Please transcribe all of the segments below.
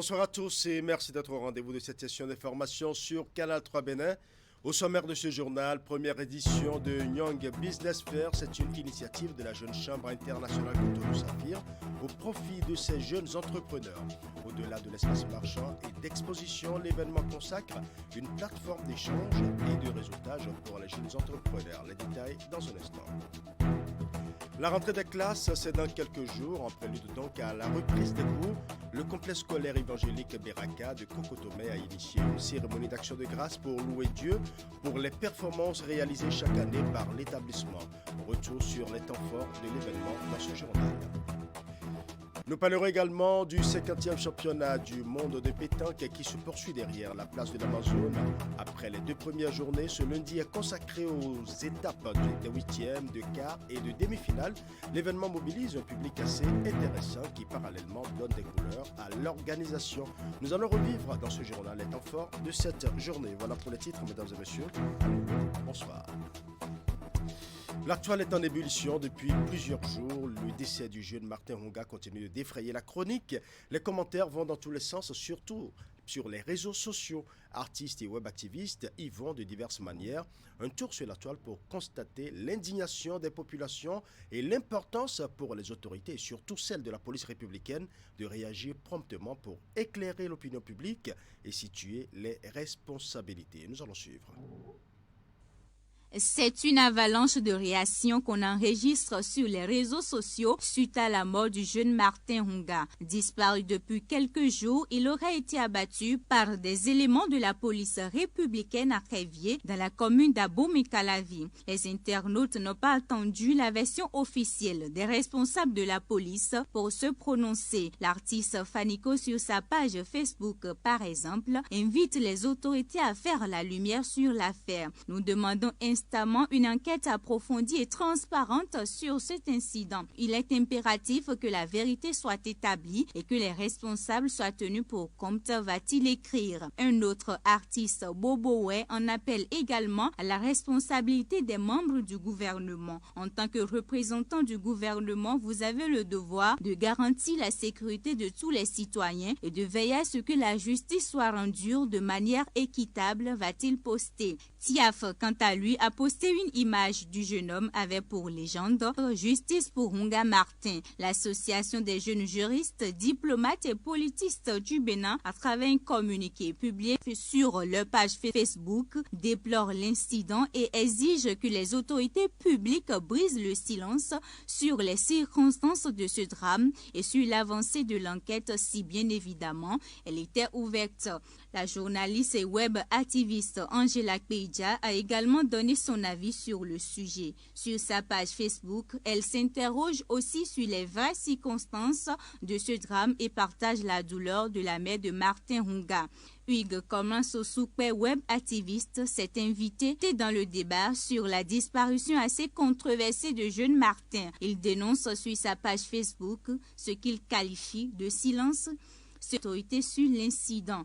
Bonsoir à tous et merci d'être au rendez-vous de cette session d'information sur Canal 3 Bénin. Au sommaire de ce journal, première édition de Young Business Fair, c'est une initiative de la Jeune Chambre internationale Cotonou-Saphir au profit de ces jeunes entrepreneurs. Au-delà de l'espace marchand et d'exposition, l'événement consacre une plateforme d'échange et de réseautage pour les jeunes entrepreneurs. Les détails dans un instant. La rentrée des classes, c'est dans quelques jours, en prélude donc à la reprise des cours. Le complexe scolaire évangélique Beraka de Cocotomé a initié une cérémonie d'action de grâce pour louer Dieu pour les performances réalisées chaque année par l'établissement. Retour sur les temps forts de l'événement dans ce journal. Nous parlerons également du 50e championnat du monde de pétanque qui se poursuit derrière la place de l'Amazone. Après les deux premières journées, ce lundi est consacré aux étapes des huitièmes, de quart et de demi-finale. L'événement mobilise un public assez intéressant qui parallèlement donne des couleurs à l'organisation. Nous allons revivre dans ce journal les temps forts de cette journée. Voilà pour les titres, mesdames et messieurs. Bonsoir. L'actuel est en ébullition depuis plusieurs jours. Le décès du jeune Martin Hunga continue de défrayer la chronique. Les commentaires vont dans tous les sens, surtout sur les réseaux sociaux. Artistes et web activistes y vont de diverses manières. Un tour sur la toile pour constater l'indignation des populations et l'importance pour les autorités et surtout celle de la police républicaine de réagir promptement pour éclairer l'opinion publique et situer les responsabilités. Nous allons suivre. C'est une avalanche de réactions qu'on enregistre sur les réseaux sociaux suite à la mort du jeune Martin Hunga. Disparu depuis quelques jours, il aurait été abattu par des éléments de la police républicaine à Révier dans la commune d'Abomey-Calavi. Les internautes n'ont pas attendu la version officielle des responsables de la police pour se prononcer. L'artiste Fanico sur sa page Facebook, par exemple, invite les autorités à faire la lumière sur l'affaire. Nous demandons une enquête approfondie et transparente sur cet incident. Il est impératif que la vérité soit établie et que les responsables soient tenus pour compte, va-t-il écrire. Un autre artiste, Bobo Way, en appelle également à la responsabilité des membres du gouvernement. En tant que représentant du gouvernement, vous avez le devoir de garantir la sécurité de tous les citoyens et de veiller à ce que la justice soit rendue de manière équitable, va-t-il poster. Tiaf, quant à lui, a posté une image du jeune homme avec pour légende « Justice pour Hunga Martin ». L'association des jeunes juristes, diplomates et politistes du Bénin, à travers un communiqué publié sur leur page Facebook, déplore l'incident et exige que les autorités publiques brisent le silence sur les circonstances de ce drame et sur l'avancée de l'enquête si bien évidemment elle était ouverte. La journaliste et web activiste Angela Peidja a également donné son avis sur le sujet. Sur sa page Facebook, elle s'interroge aussi sur les vraies circonstances de ce drame et partage la douleur de la mère de Martin Hunga. Hugues Komanso-Soukpe, web activiste, s'est invité dans le débat sur la disparition assez controversée de jeune Martin. Il dénonce sur sa page Facebook ce qu'il qualifie de silence sur l'autorité sur l'incident.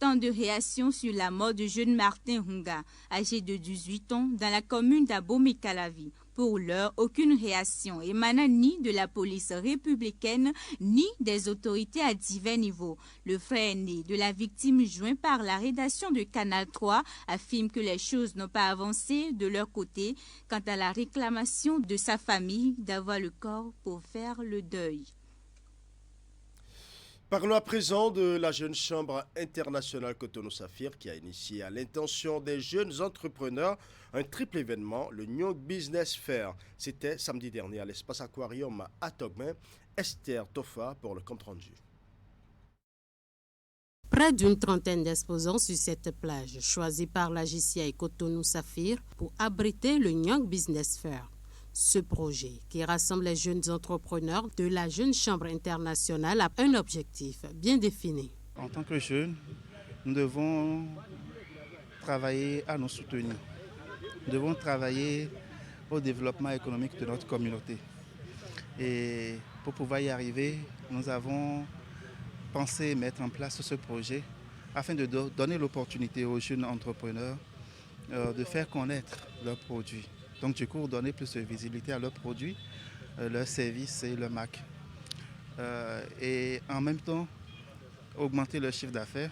Tant de réactions sur la mort du jeune Martin Hunga, âgé de 18 ans, dans la commune d'Abomey-Calavi. Pour l'heure, aucune réaction émanant ni de la police républicaine, ni des autorités à divers niveaux. Le frère aîné de la victime, joint par la rédaction de Canal 3, affirme que les choses n'ont pas avancé de leur côté quant à la réclamation de sa famille d'avoir le corps pour faire le deuil. Parlons à présent de la Jeune Chambre internationale Cotonou-Saphir qui a initié à l'intention des jeunes entrepreneurs un triple événement, le Young Business Fair. C'était samedi dernier à l'espace aquarium à Togmen. Esther Tofa pour le compte rendu. Près d'une trentaine d'exposants sur cette plage, choisie par la JCI Cotonou-Saphir pour abriter le Young Business Fair. Ce projet, qui rassemble les jeunes entrepreneurs de la Jeune Chambre internationale, a un objectif bien défini. En tant que jeunes, nous devons travailler à nous soutenir. Nous devons travailler au développement économique de notre communauté. Et pour pouvoir y arriver, nous avons pensé mettre en place ce projet afin de donner l'opportunité aux jeunes entrepreneurs de faire connaître leurs produits. Donc du coup, donner plus de visibilité à leurs produits, leurs services et leurs marques. Et en même temps, augmenter leur chiffre d'affaires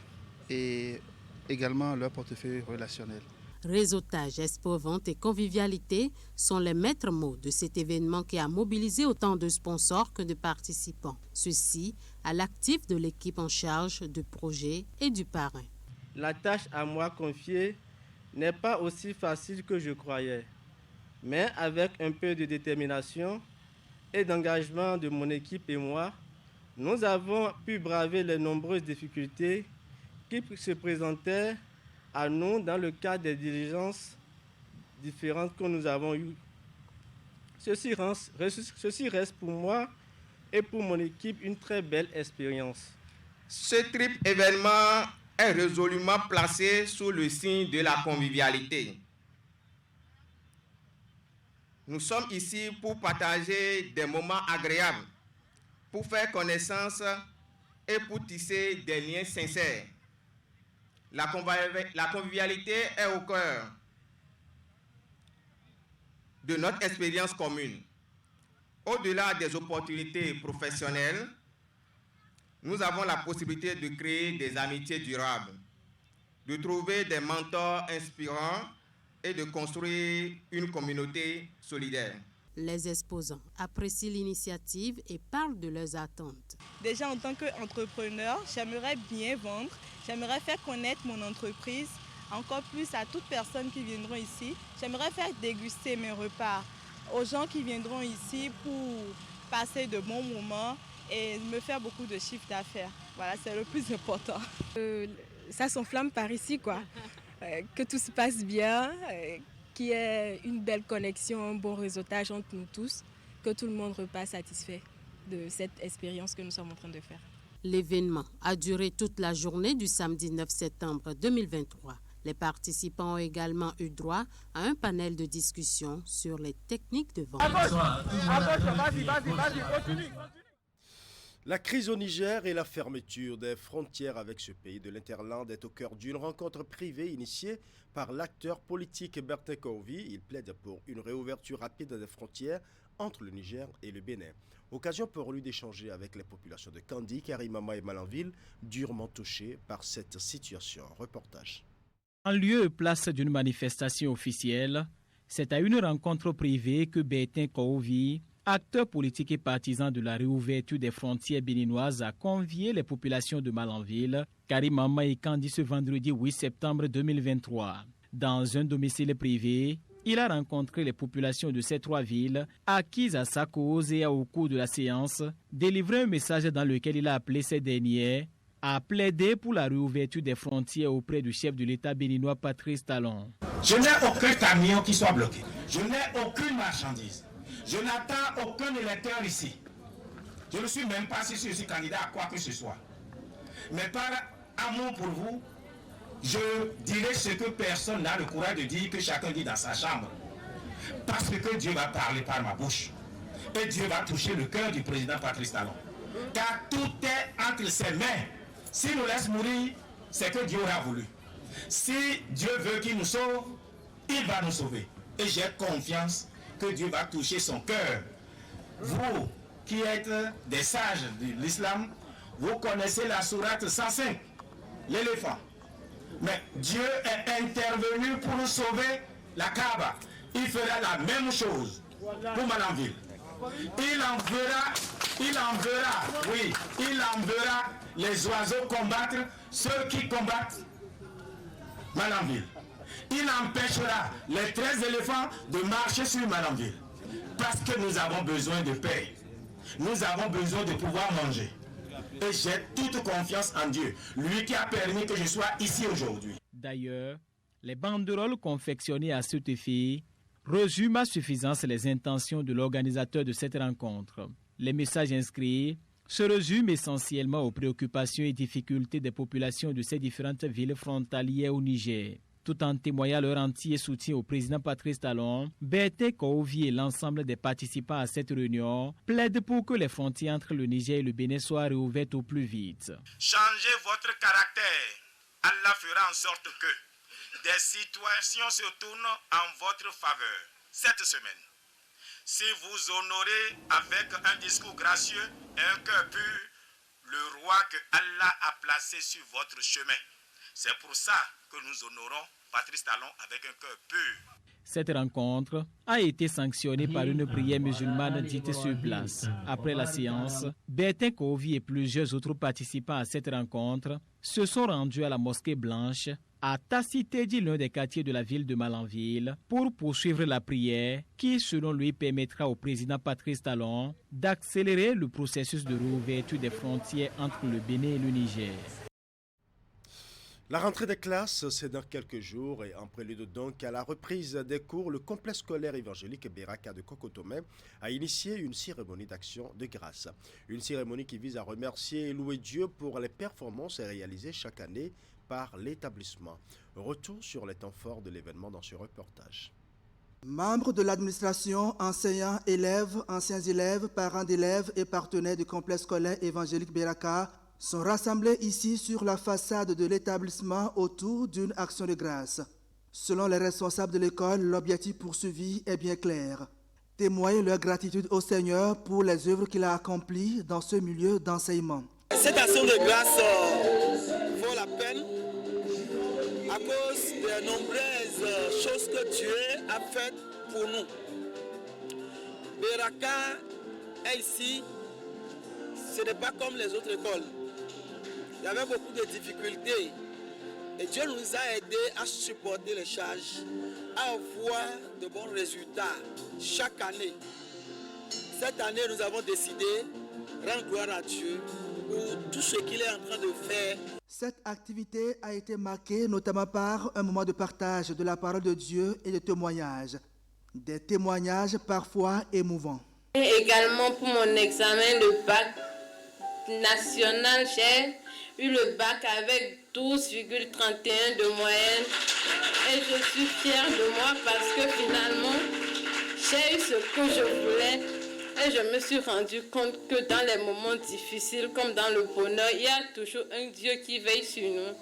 et également leur portefeuille relationnel. Réseautage, expo-vente et convivialité sont les maîtres mots de cet événement qui a mobilisé autant de sponsors que de participants. Ceci à l'actif de l'équipe en charge du projet et du parrain. La tâche à moi confiée n'est pas aussi facile que je croyais, mais avec un peu de détermination et d'engagement de mon équipe et moi, nous avons pu braver les nombreuses difficultés qui se présentaient à nous dans le cadre des diligences différentes que nous avons eues. Ceci reste pour moi et pour mon équipe une très belle expérience. Ce triple événement est résolument placé sous le signe de la convivialité. Nous sommes ici pour partager des moments agréables, pour faire connaissance et pour tisser des liens sincères. La convivialité est au cœur de notre expérience commune. Au-delà des opportunités professionnelles, nous avons la possibilité de créer des amitiés durables, de trouver des mentors inspirants et de construire une communauté solidaire. Les exposants apprécient l'initiative et parlent de leurs attentes. Déjà en tant qu'entrepreneur, j'aimerais bien vendre, j'aimerais faire connaître mon entreprise, encore plus à toutes personnes qui viendront ici. J'aimerais faire déguster mes repas aux gens qui viendront ici pour passer de bons moments et me faire beaucoup de chiffre d'affaires. Voilà, c'est le plus important. Ça s'enflamme par ici, quoi. Que tout se passe bien, qu'il y ait une belle connexion, un bon réseautage entre nous tous, que tout le monde repasse satisfait de cette expérience que nous sommes en train de faire. L'événement a duré toute la journée du samedi 9 septembre 2023. Les participants ont également eu droit à un panel de discussion sur les techniques de vente. La crise au Niger et la fermeture des frontières avec ce pays de l'Interland est au cœur d'une rencontre privée initiée par l'acteur politique Bertin Kohovi. Il plaide pour une réouverture rapide des frontières entre le Niger et le Bénin. Occasion pour lui d'échanger avec les populations de Kandi, Karimama et Malanville, durement touchées par cette situation. Reportage. En lieu et place d'une manifestation officielle, c'est à une rencontre privée que Bertin Kohovi, acteur politique et partisan de la réouverture des frontières béninoises, a convié les populations de Malanville, Karimama et Kandi ce vendredi 8 septembre 2023. Dans un domicile privé, il a rencontré les populations de ces trois villes, acquises à sa cause et a, au cours de la séance, délivré un message dans lequel il a appelé ces derniers à plaider pour la réouverture des frontières auprès du chef de l'État béninois Patrice Talon. Je n'ai aucun camion qui soit bloqué. Je n'ai aucune marchandise. Je n'attends aucun électeur ici. Je ne suis même pas si je suis candidat à quoi que ce soit. Mais par amour pour vous, je dirai ce que personne n'a le courage de dire, que chacun dit dans sa chambre. Parce que Dieu va parler par ma bouche. Et Dieu va toucher le cœur du président Patrice Talon. Car tout est entre ses mains. S'il nous laisse mourir, c'est que Dieu aura voulu. Si Dieu veut qu'il nous sauve, il va nous sauver. Et j'ai confiance que Dieu va toucher son cœur. Vous qui êtes des sages de l'islam, vous connaissez la sourate 105, l'éléphant. Mais Dieu est intervenu pour nous sauver la Kaaba. Il fera la même chose pour Malanville. Il enverra les oiseaux combattre ceux qui combattent Malanville. Il empêchera les 13 éléphants de marcher sur Malanville. Parce que nous avons besoin de paix. Nous avons besoin de pouvoir manger. Et j'ai toute confiance en Dieu, lui qui a permis que je sois ici aujourd'hui. D'ailleurs, les banderoles confectionnées à cet effet résument à suffisance les intentions de l'organisateur de cette rencontre. Les messages inscrits se résument essentiellement aux préoccupations et difficultés des populations de ces différentes villes frontalières au Niger. Tout en témoignant leur entier soutien au président Patrice Talon, Bertin Kohovi et l'ensemble des participants à cette réunion plaident pour que les frontières entre le Niger et le Bénin soient réouvertes au plus vite. Changez votre caractère. Allah fera en sorte que des situations se tournent en votre faveur cette semaine. Si vous honorez avec un discours gracieux et un cœur pur le roi que Allah a placé sur votre chemin. C'est pour ça que nous honorons Patrice Talon avec un cœur pur. Cette rencontre a été sanctionnée par une prière musulmane dite sur place. Après la séance, Bertin Kovi et plusieurs autres participants à cette rencontre se sont rendus à la mosquée blanche à Tacitedi, l'un des quartiers de la ville de Malanville, pour poursuivre la prière qui, selon lui, permettra au président Patrice Talon d'accélérer le processus de réouverture des frontières entre le Bénin et le Niger. La rentrée des classes, c'est dans quelques jours et en prélude donc à la reprise des cours, le complexe scolaire évangélique Beraka de Kokotomé a initié une cérémonie d'action de grâce. Une cérémonie qui vise à remercier et louer Dieu pour les performances réalisées chaque année par l'établissement. Retour sur les temps forts de l'événement dans ce reportage. Membres de l'administration, enseignants, élèves, anciens élèves, parents d'élèves et partenaires du complexe scolaire évangélique Beraka sont rassemblés ici sur la façade de l'établissement autour d'une action de grâce. Selon les responsables de l'école, l'objectif poursuivi est bien clair. Témoigner leur gratitude au Seigneur pour les œuvres qu'il a accomplies dans ce milieu d'enseignement. Cette action de grâce vaut la peine à cause des nombreuses choses que Dieu a faites pour nous. Beraka est ici, ce n'est pas comme les autres écoles. Il y avait beaucoup de difficultés et Dieu nous a aidés à supporter les charges, à avoir de bons résultats chaque année. Cette année, nous avons décidé de rendre gloire à Dieu pour tout ce qu'il est en train de faire. Cette activité a été marquée notamment par un moment de partage de la parole de Dieu et de témoignages. Des témoignages parfois émouvants. Et également pour mon examen de bac national, j'ai eu le bac avec 12,31 de moyenne et je suis fière de moi parce que finalement j'ai eu ce que je voulais et je me suis rendu compte que dans les moments difficiles comme dans le bonheur, il y a toujours un Dieu qui veille sur nous.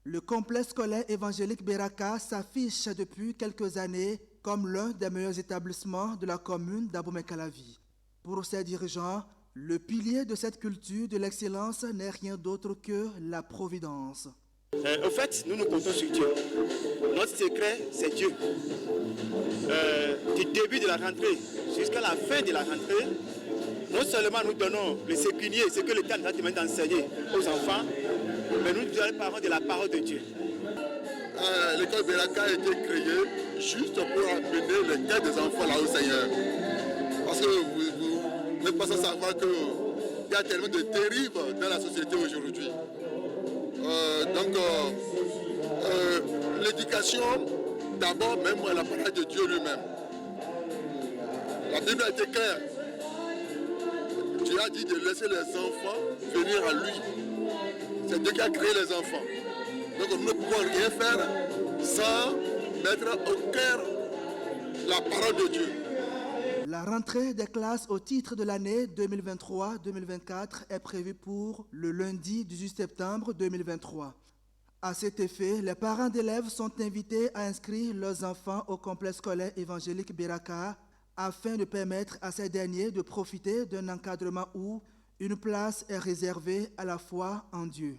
Le complexe scolaire évangélique Beraka s'affiche depuis quelques années comme l'un des meilleurs établissements de la commune d'Abomey-Calavi. Pour ses dirigeants, le pilier de cette culture de l'excellence n'est rien d'autre que la providence. En fait, nous comptons sur Dieu. Notre secret, c'est Dieu. Du début de la rentrée jusqu'à la fin de la rentrée, non seulement nous donnons le sécunier, ce que l'État nous a demandé d'enseigner aux enfants, mais nous parlons de la parole de Dieu. L'école Beraka a été créée juste pour amener les cœurs des enfants là au Seigneur. Parce que vous n'êtes pas sans savoir qu'il y a tellement de dérives dans la société aujourd'hui. L'éducation, d'abord même la parole de Dieu lui-même. La Bible a été claire. Dieu a dit de laisser les enfants venir à lui. C'est Dieu qui a créé les enfants. Donc nous ne pouvons rien faire sans mettre au cœur la parole de Dieu. La rentrée des classes au titre de l'année 2023-2024 est prévue pour le lundi 18 septembre 2023. À cet effet, les parents d'élèves sont invités à inscrire leurs enfants au complexe scolaire évangélique Beraka afin de permettre à ces derniers de profiter d'un encadrement où une place est réservée à la foi en Dieu.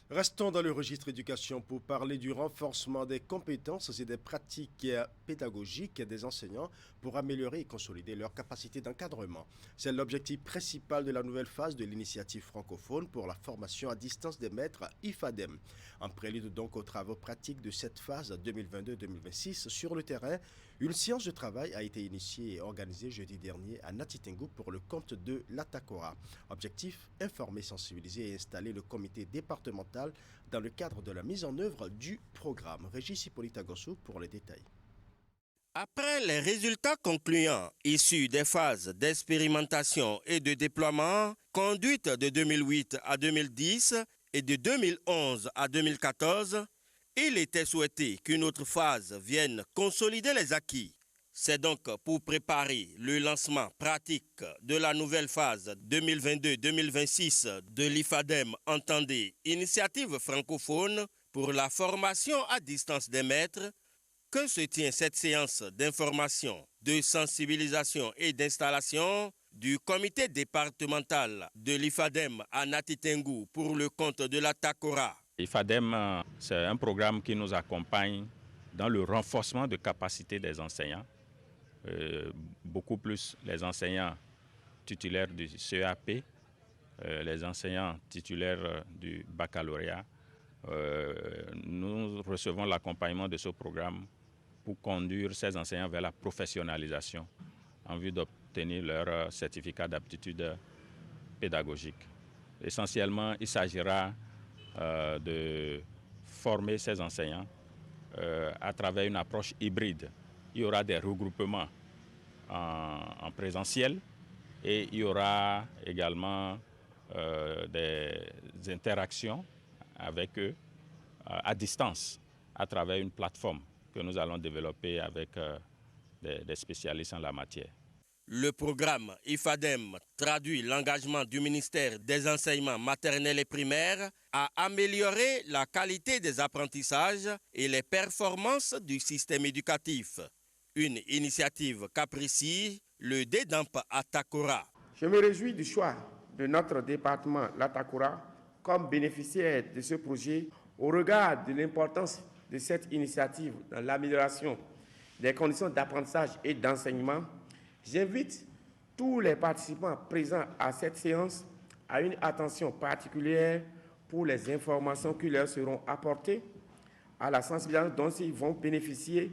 Restons dans le registre éducation pour parler du renforcement des compétences et des pratiques pédagogiques des enseignants pour améliorer et consolider leur capacité d'encadrement. C'est l'objectif principal de la nouvelle phase de l'initiative francophone pour la formation à distance des maîtres IFADEM. En prélude donc aux travaux pratiques de cette phase 2022-2026 sur le terrain, une séance de travail a été initiée et organisée jeudi dernier à Natitengu pour le compte de l'Atakora. Objectif, informer, sensibiliser et installer le comité départemental dans le cadre de la mise en œuvre du programme. Régis Hippolyte Agossou pour les détails. Après les résultats concluants issus des phases d'expérimentation et de déploiement conduites de 2008 à 2010 et de 2011 à 2014, il était souhaité qu'une autre phase vienne consolider les acquis. C'est donc pour préparer le lancement pratique de la nouvelle phase 2022-2026 de l'IFADEM, entendez Initiative francophone pour la formation à distance des maîtres, que se tient cette séance d'information, de sensibilisation et d'installation du comité départemental de l'IFADEM à Natitengu pour le compte de la TACORA. IFADEM, c'est un programme qui nous accompagne dans le renforcement de capacités des enseignants, beaucoup plus les enseignants titulaires du CEAP, les enseignants titulaires du baccalauréat. Nous recevons l'accompagnement de ce programme pour conduire ces enseignants vers la professionnalisation en vue d'obtenir leur certificat d'aptitude pédagogique. Essentiellement, il s'agira de former ces enseignants à travers une approche hybride. Il y aura des regroupements en présentiel et il y aura également des interactions avec eux à distance à travers une plateforme que nous allons développer avec des spécialistes en la matière. Le programme IFADEM traduit l'engagement du ministère des enseignements maternels et primaires à améliorer la qualité des apprentissages et les performances du système éducatif. Une initiative qu'apprécie le DEDAMP à TACORA. Je me réjouis du choix de notre département, la TACORA, comme bénéficiaire de ce projet au regard de l'importance de cette initiative dans l'amélioration des conditions d'apprentissage et d'enseignement. J'invite tous les participants présents à cette séance à une attention particulière pour les informations qui leur seront apportées, à la sensibilisation dont ils vont bénéficier.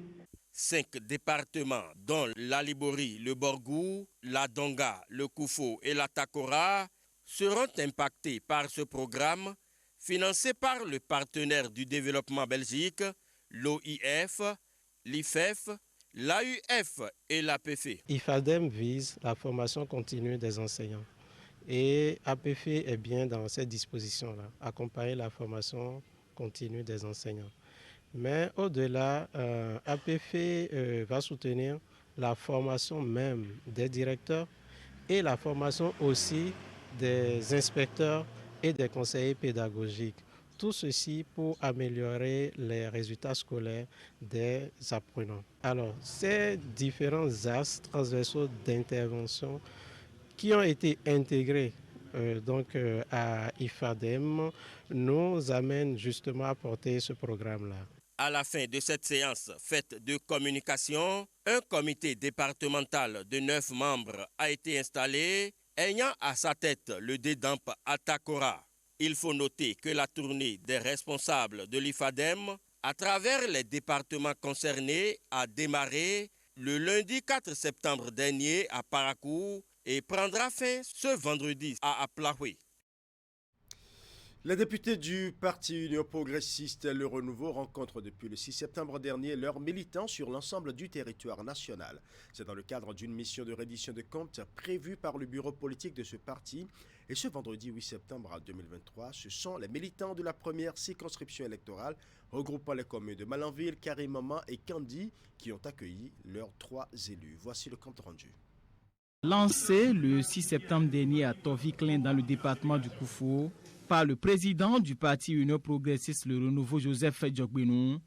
5 départements, dont la Libori, le Borgou, la Donga, le Koufo et la Takora, seront impactés par ce programme financé par le partenaire du développement Belgique, l'OIF, l'IFEF, l'AUF et l'APF. IFADEM vise la formation continue des enseignants et APF est bien dans cette disposition-là, accompagner la formation continue des enseignants. Mais au-delà, APF va soutenir la formation même des directeurs et la formation aussi des inspecteurs et des conseillers pédagogiques. Tout ceci pour améliorer les résultats scolaires des apprenants. Alors, ces différents axes transversaux d'intervention qui ont été intégrés à IFADEM nous amènent justement à porter ce programme-là. À la fin de cette séance faite de communication, un comité départemental de 9 membres a été installé, ayant à sa tête le DEDAMP à TACORA. Il faut noter que la tournée des responsables de l'IFADEM à travers les départements concernés a démarré le lundi 4 septembre dernier à Parakou et prendra fin ce vendredi à Aplaoui. Les députés du Parti Union progressiste Le Renouveau rencontrent depuis le 6 septembre dernier leurs militants sur l'ensemble du territoire national. C'est dans le cadre d'une mission de reddition de comptes prévue par le bureau politique de ce parti. Et ce vendredi 8 septembre 2023, ce sont les militants de la première circonscription électorale regroupant les communes de Malanville, Karimama et Kandi qui ont accueilli leurs 3 élus. Voici le compte rendu. Lancé le 6 septembre dernier à Toviklin dans le département du Koufou, par le président du Parti Union progressiste Le Renouveau Joseph Djokbenou,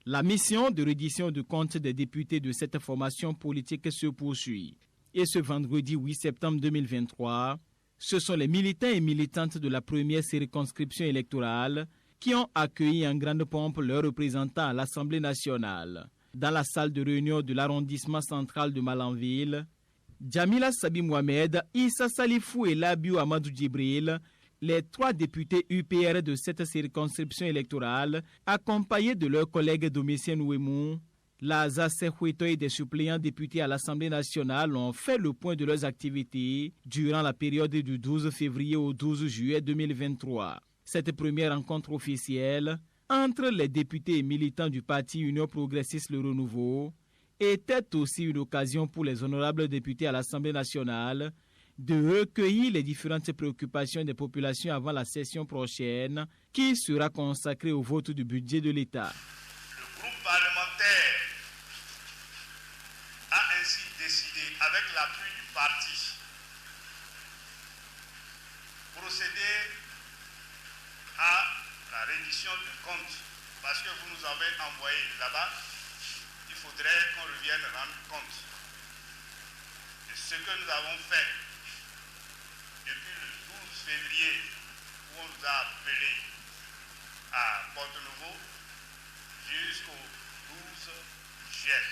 la mission de reddition de comptes des députés de cette formation politique se poursuit. Et ce vendredi 8 septembre 2023, ce sont les militants et militantes de la première circonscription électorale qui ont accueilli en grande pompe leurs représentants à l'Assemblée nationale. Dans la salle de réunion de l'arrondissement central de Malanville, Djamila Sabi Mohamed, Issa Salifou et Labiou Amadou Djibril, les 3 députés UPR de cette circonscription électorale, accompagnés de leurs collègues Domitien Ouemou, Laza Sekhueto et des suppléants députés à l'Assemblée nationale ont fait le point de leurs activités durant la période du 12 février au 12 juillet 2023. Cette première rencontre officielle entre les députés et militants du Parti Union progressiste Le Renouveau était aussi une occasion pour les honorables députés à l'Assemblée nationale de recueillir les différentes préoccupations des populations avant la session prochaine qui sera consacrée au vote du budget de l'État. Le groupe parlementaire a ainsi décidé, avec l'appui du parti, procéder à la reddition de comptes parce que vous nous avez envoyé là-bas, il faudrait qu'on revienne rendre compte de ce que nous avons fait février, où on nous a appelés à Porto-Novo, jusqu'au 12 juillet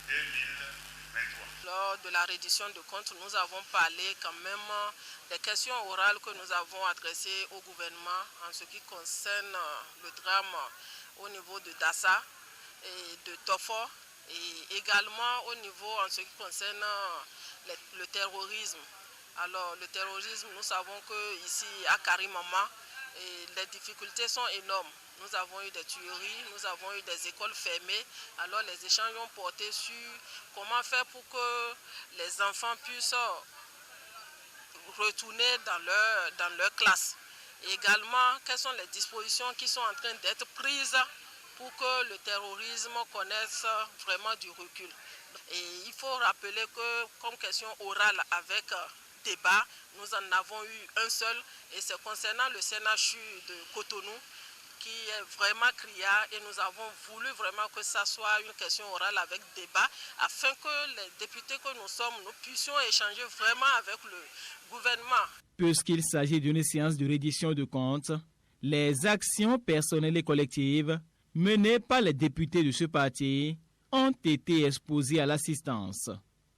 2023. Lors de la reddition de comptes, nous avons parlé quand même des questions orales que nous avons adressées au gouvernement en ce qui concerne le drame au niveau de Dassa et de Tofo, et également au niveau en ce qui concerne le terrorisme. Alors le terrorisme, nous savons qu'ici à Karimama, les difficultés sont énormes. Nous avons eu des tueries, nous avons eu des écoles fermées. Alors les échanges ont porté sur comment faire pour que les enfants puissent retourner dans leur classe. Et également, quelles sont les dispositions qui sont en train d'être prises pour que le terrorisme connaisse vraiment du recul. Et il faut rappeler que comme question orale avec débat, nous en avons eu un seul, et c'est concernant le CNHU de Cotonou, qui est vraiment criard, et nous avons voulu vraiment que ça soit une question orale avec débat, afin que les députés que nous sommes, nous puissions échanger vraiment avec le gouvernement. Puisqu'il s'agit d'une séance de reddition de comptes, les actions personnelles et collectives menées par les députés de ce parti ont été exposées à l'assistance.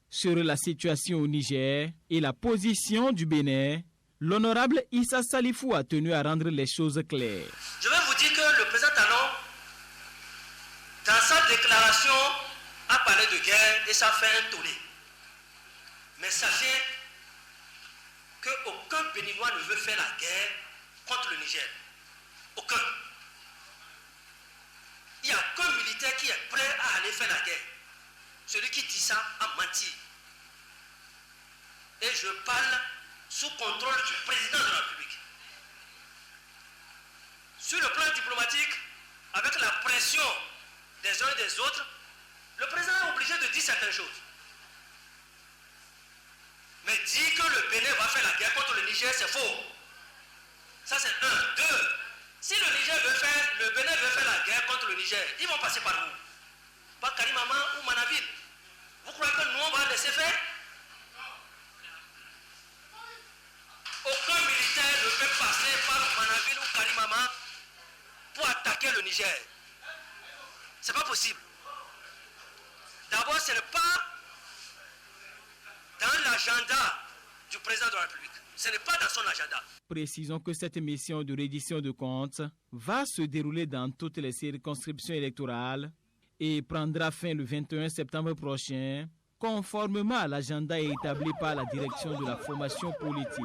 Sur la situation au Niger et la position du Bénin, l'honorable Issa Salifou a tenu à rendre les choses claires. Je vais vous dire que le président Talon, dans sa déclaration, a parlé de guerre et ça fait un tollé. Mais sachez qu'aucun Béninois ne veut faire la guerre contre le Niger. Aucun. Il n'y a qu'un militaire qui est prêt à aller faire la guerre. Celui qui dit ça a menti. Et je parle sous contrôle du président de la République. Sur le plan diplomatique, avec la pression des uns et des autres, le président est obligé de dire certaines choses. Mais dire que le Bénin va faire la guerre contre le Niger, c'est faux. Ça c'est un. Deux, si le Bénin veut faire la guerre contre le Niger, ils vont passer par où? Par Karimama ou Manaville. Vous croyez que nous on va laisser faire? Aucun militaire ne peut passer par Manaville ou Karimama pour attaquer le Niger. C'est pas possible. D'abord, ce n'est pas dans l'agenda du président de la République. Ce n'est pas dans son agenda. Précisons que cette mission de reddition de comptes va se dérouler dans toutes les circonscriptions électorales et prendra fin le 21 septembre prochain, conformément à l'agenda établi par la direction de la formation politique.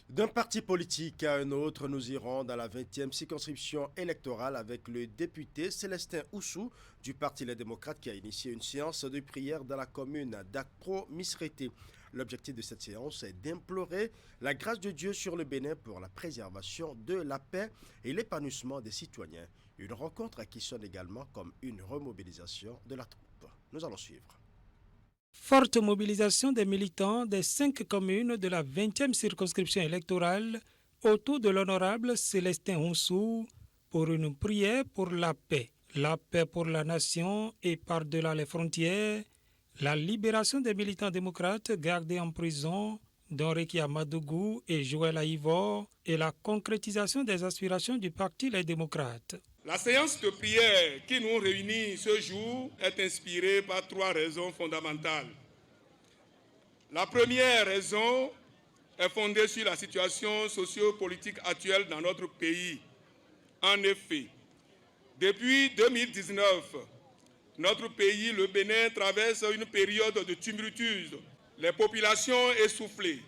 D'un parti politique à un autre, nous irons dans la 20e circonscription électorale avec le député Célestin Oussou du Parti Les Démocrates qui a initié une séance de prière dans la commune d'Akpro-Misrété. L'objectif de cette séance est d'implorer la grâce de Dieu sur le Bénin pour la préservation de la paix et l'épanouissement des citoyens. Une rencontre qui sonne également comme une remobilisation de la troupe. Nous allons suivre. Forte mobilisation des militants des 5 communes de la 20e circonscription électorale autour de l'honorable Célestin Oussou pour une prière pour la paix pour la nation et par-delà les frontières, la libération des militants démocrates gardés en prison, dont Rekia Madougou et Joël Aïvor, et la concrétisation des aspirations du Parti Les Démocrates. La séance de prière qui nous réunit ce jour est inspirée par 3 raisons fondamentales. La première raison est fondée sur la situation socio-politique actuelle dans notre pays. En effet, depuis 2019, notre pays, le Bénin, traverse une période de tumultueux. Les populations essoufflées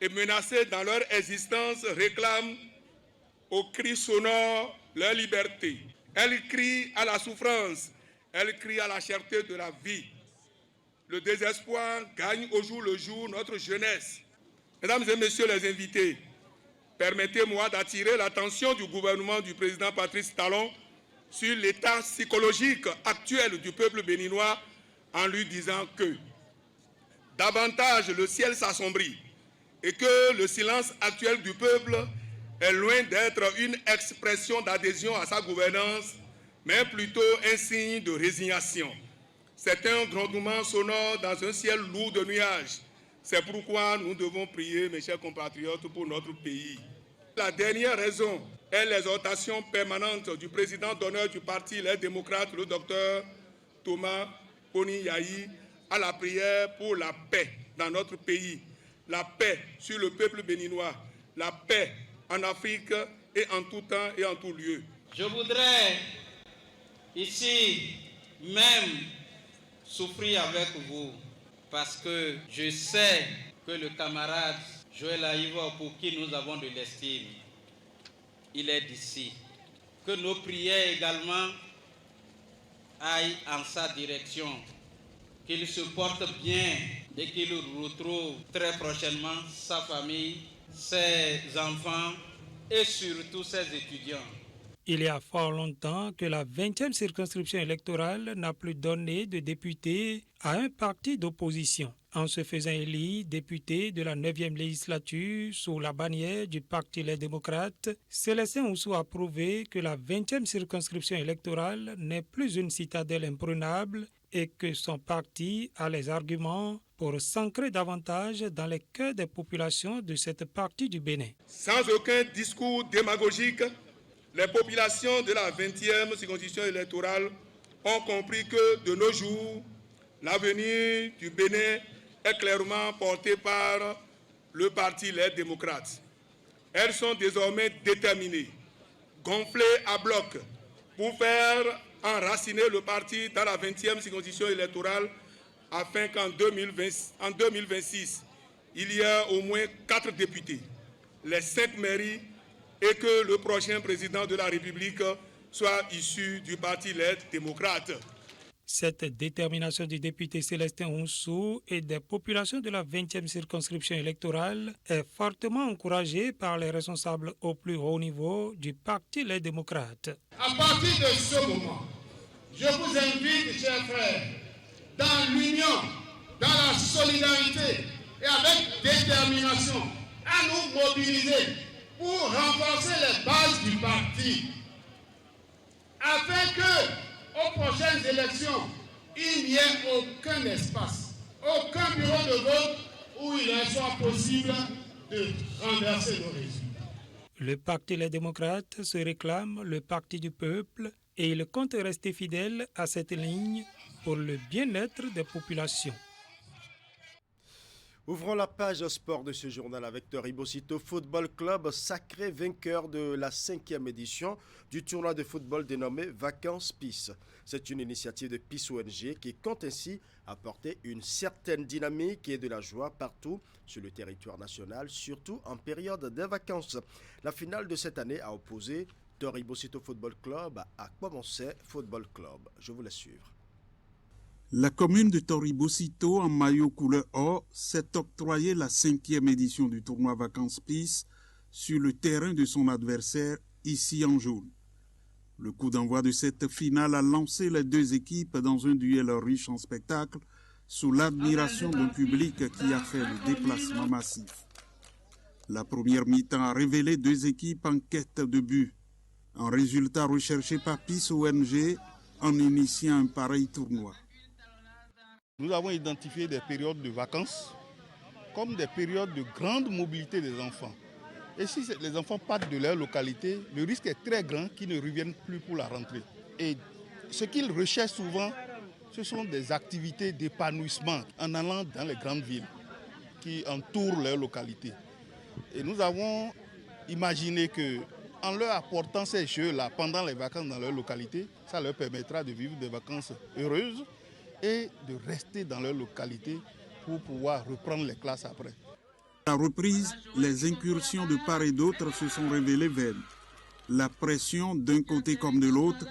et menacées dans leur existence réclament aux cris sonores leur liberté. Elles crient à la souffrance, elles crient à la cherté de la vie. Le désespoir gagne au jour le jour notre jeunesse. Mesdames et messieurs les invités, permettez-moi d'attirer l'attention du gouvernement du président Patrice Talon sur l'état psychologique actuel du peuple béninois en lui disant que davantage le ciel s'assombrit et que le silence actuel du peuple est loin d'être une expression d'adhésion à sa gouvernance, mais plutôt un signe de résignation. C'est un grondement sonore dans un ciel lourd de nuages C'est pourquoi nous devons prier, mes chers compatriotes, pour notre pays. La dernière raison est l'exhortation permanente du président d'honneur du parti Les Démocrates, le docteur Thomas Poni Yahi, à la prière pour la paix dans notre pays, la paix sur le peuple béninois, la paix en Afrique et en tout temps et en tout lieu. Je voudrais ici même souffrir avec vous parce que je sais que le camarade Joël Aïva, pour qui nous avons de l'estime, il est d'ici. Que nos prières également aillent en sa direction, qu'il se porte bien et qu'il retrouve très prochainement sa famille, ses enfants et surtout ses étudiants. Il y a fort longtemps que la 20e circonscription électorale n'a plus donné de députés à un parti d'opposition. En se faisant élire député de la 9e législature sous la bannière du Parti Les Démocrates, Célestin Oussou a prouvé que la 20e circonscription électorale n'est plus une citadelle imprenable et que son parti a les arguments pour s'ancrer davantage dans les cœurs des populations de cette partie du Bénin. Sans aucun discours démagogique, les populations de la 20e circonscription électorale ont compris que de nos jours, l'avenir du Bénin est clairement porté par le parti Les Démocrates. Elles sont désormais déterminées, gonflées à bloc, pour faire enraciner le parti dans la 20e circonscription électorale afin qu'en 2026, il y ait au moins 4 députés, les 5 mairies, et que le prochain président de la République soit issu du parti Les Démocrates. Cette détermination du député Célestin Oussou et des populations de la 20e circonscription électorale est fortement encouragée par les responsables au plus haut niveau du parti Les Démocrates. À partir de ce moment, je vous invite, chers frères, dans l'union, dans la solidarité et avec détermination, à nous mobiliser pour renforcer les bases du parti, afin que, aux prochaines élections, il n'y ait aucun espace, aucun bureau de vote où il soit possible de renverser nos résultats. Le parti Les Démocrates se réclame le parti du peuple et il compte rester fidèle à cette ligne pour le bien-être des populations. Ouvrons la page sport de ce journal avec Toribocito Football Club, sacré vainqueur de la 5e édition du tournoi de football dénommé Vacances Peace. C'est une initiative de Peace ONG qui compte ainsi apporter une certaine dynamique et de la joie partout sur le territoire national, surtout en période de vacances. La finale de cette année a opposé Toribocito Football Club à Quamonset Football Club. Je vous laisse suivre. La commune de Toribocito, en maillot couleur or, s'est octroyé la 5e édition du tournoi Vacances Peace sur le terrain de son adversaire, ici en jaune. Le coup d'envoi de cette finale a lancé les deux équipes dans un duel riche en spectacles, sous l'admiration d'un public qui a fait le déplacement massif. La première mi-temps a révélé deux équipes en quête de but, un résultat recherché par Peace ONG en initiant un pareil tournoi. Nous avons identifié des périodes de vacances comme des périodes de grande mobilité des enfants. Et si les enfants partent de leur localité, le risque est très grand qu'ils ne reviennent plus pour la rentrée. Et ce qu'ils recherchent souvent, ce sont des activités d'épanouissement en allant dans les grandes villes qui entourent leur localité. Et nous avons imaginé qu'en leur apportant ces jeux-là pendant les vacances dans leur localité, ça leur permettra de vivre des vacances heureuses et de rester dans leur localité pour pouvoir reprendre les classes après. À la reprise, les incursions de part et d'autre se sont révélées vaines. La pression d'un côté comme de l'autre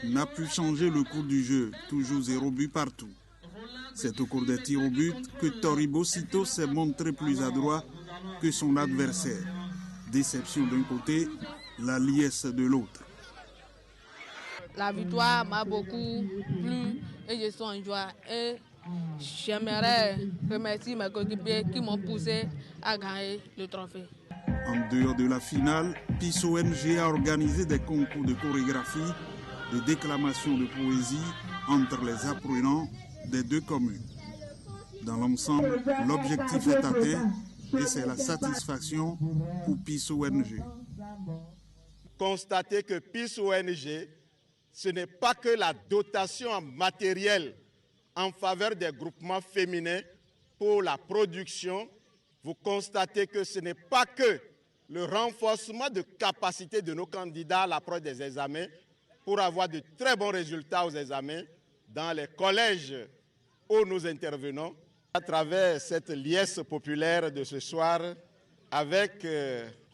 n'a pu changer le cours du jeu, toujours 0 but partout. C'est au cours des tirs au but que Toribocito s'est montré plus adroit que son adversaire. Déception d'un côté, la liesse de l'autre. La victoire m'a beaucoup plu et je suis en joie. Et j'aimerais remercier mes coéquipiers qui m'ont poussé à gagner le trophée. En dehors de la finale, Peace ONG a organisé des concours de chorégraphie, de déclamation de poésie entre les apprenants des deux communes. Dans l'ensemble, l'objectif est atteint et c'est la satisfaction pour PIS ONG. Constater que PIS ONG, ce n'est pas que la dotation en matériel en faveur des groupements féminins pour la production. Vous constatez que ce n'est pas que le renforcement de capacité de nos candidats à l'approche des examens pour avoir de très bons résultats aux examens dans les collèges où nous intervenons. À travers cette liesse populaire de ce soir, avec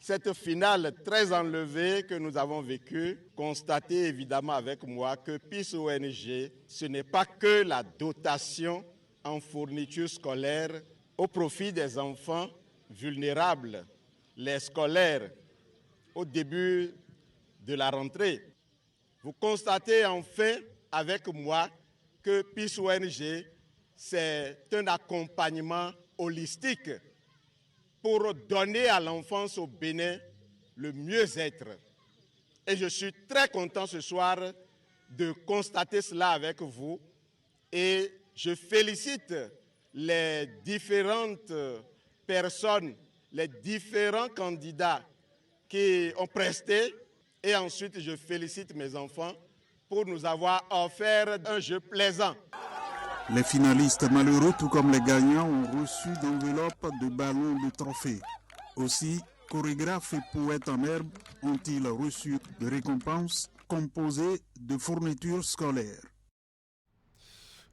cette finale très enlevée que nous avons vécue, constatez évidemment avec moi que PIS ONG, ce n'est pas que la dotation en fourniture scolaire au profit des enfants vulnérables, les scolaires, au début de la rentrée. Vous constatez enfin avec moi que PIS ONG, c'est un accompagnement holistique pour donner à l'enfance au Bénin le mieux-être. Et je suis très content ce soir de constater cela avec vous et je félicite les différentes personnes, les différents candidats qui ont presté et ensuite je félicite mes enfants pour nous avoir offert un jeu plaisant. Les finalistes malheureux, tout comme les gagnants, ont reçu d'enveloppes de ballons de trophées. Aussi, chorégraphes et poètes en herbe ont-ils reçu de récompenses composées de fournitures scolaires.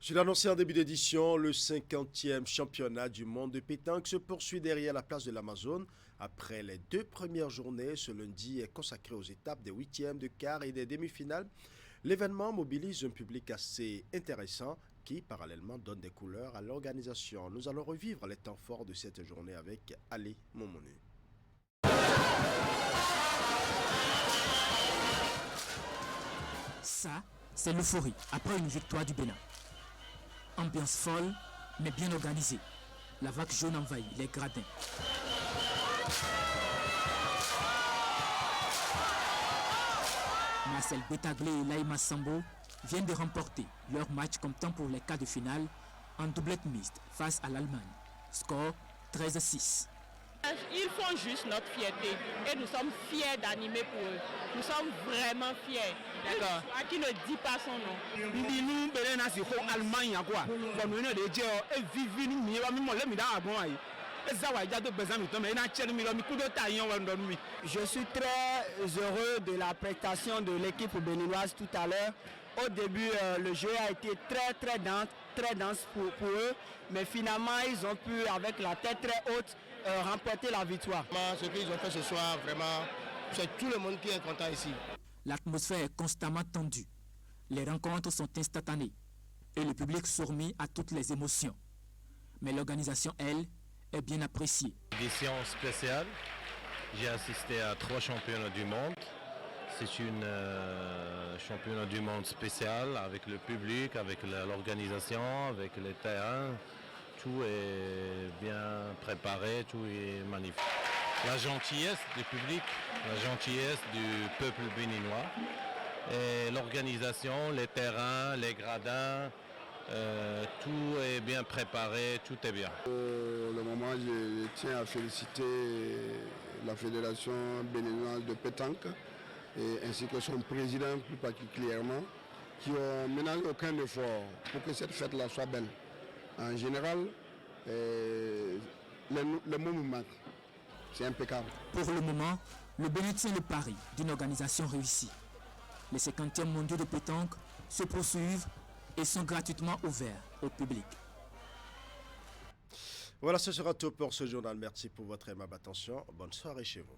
Je l'ai annoncé en début d'édition, le 50e championnat du monde de pétanque se poursuit derrière la place de l'Amazone. Après les 2 premières journées, ce lundi est consacré aux étapes des 8e, de quart et des demi-finales. L'événement mobilise un public assez intéressant qui, parallèlement, donne des couleurs à l'organisation. Nous allons revivre les temps forts de cette journée avec Ali Momoni. Ça, c'est l'euphorie après une victoire du Bénin. Ambiance folle, mais bien organisée. La vague jaune envahit les gradins. Marcel Betaglé et Laïma Sambo viennent de remporter leur match comptant pour les quarts de finale en doublette mixte face à l'Allemagne. Score 13-6. Ils font juste notre fierté et nous sommes fiers d'animer pour eux. Nous sommes vraiment fiers. D'accord. À qui ne dit pas son nom. Je suis très heureux de la prestation de l'équipe béninoise tout à l'heure. Au début, le jeu a été très dense pour eux, mais finalement, ils ont pu, avec la tête très haute, remporter la victoire. Ce qu'ils ont fait ce soir, vraiment, c'est tout le monde qui est content ici. L'atmosphère est constamment tendue. Les rencontres sont instantanées et le public sourit à toutes les émotions. Mais l'organisation, elle, est bien appréciée. Édition spéciale. J'ai assisté à 3 championnats du monde. C'est une championnat du monde spécial avec le public, avec l'organisation, avec les terrains. Tout est bien préparé, tout est magnifique. La gentillesse du public, la gentillesse du peuple béninois, et l'organisation, les terrains, les gradins, tout est bien préparé, tout est bien. Pour le moment, je tiens à féliciter la Fédération béninoise de pétanque ainsi que son président plus particulièrement, qui ont ménagé aucun effort pour que cette fête-là soit belle. En général, le mot me manque. C'est impeccable. Pour le moment, le Bénin tient le pari d'une organisation réussie. Les 50e mondiaux de pétanque se poursuivent et sont gratuitement ouverts au public. Voilà, ce sera tout pour ce journal. Merci pour votre aimable attention. Bonne soirée chez vous.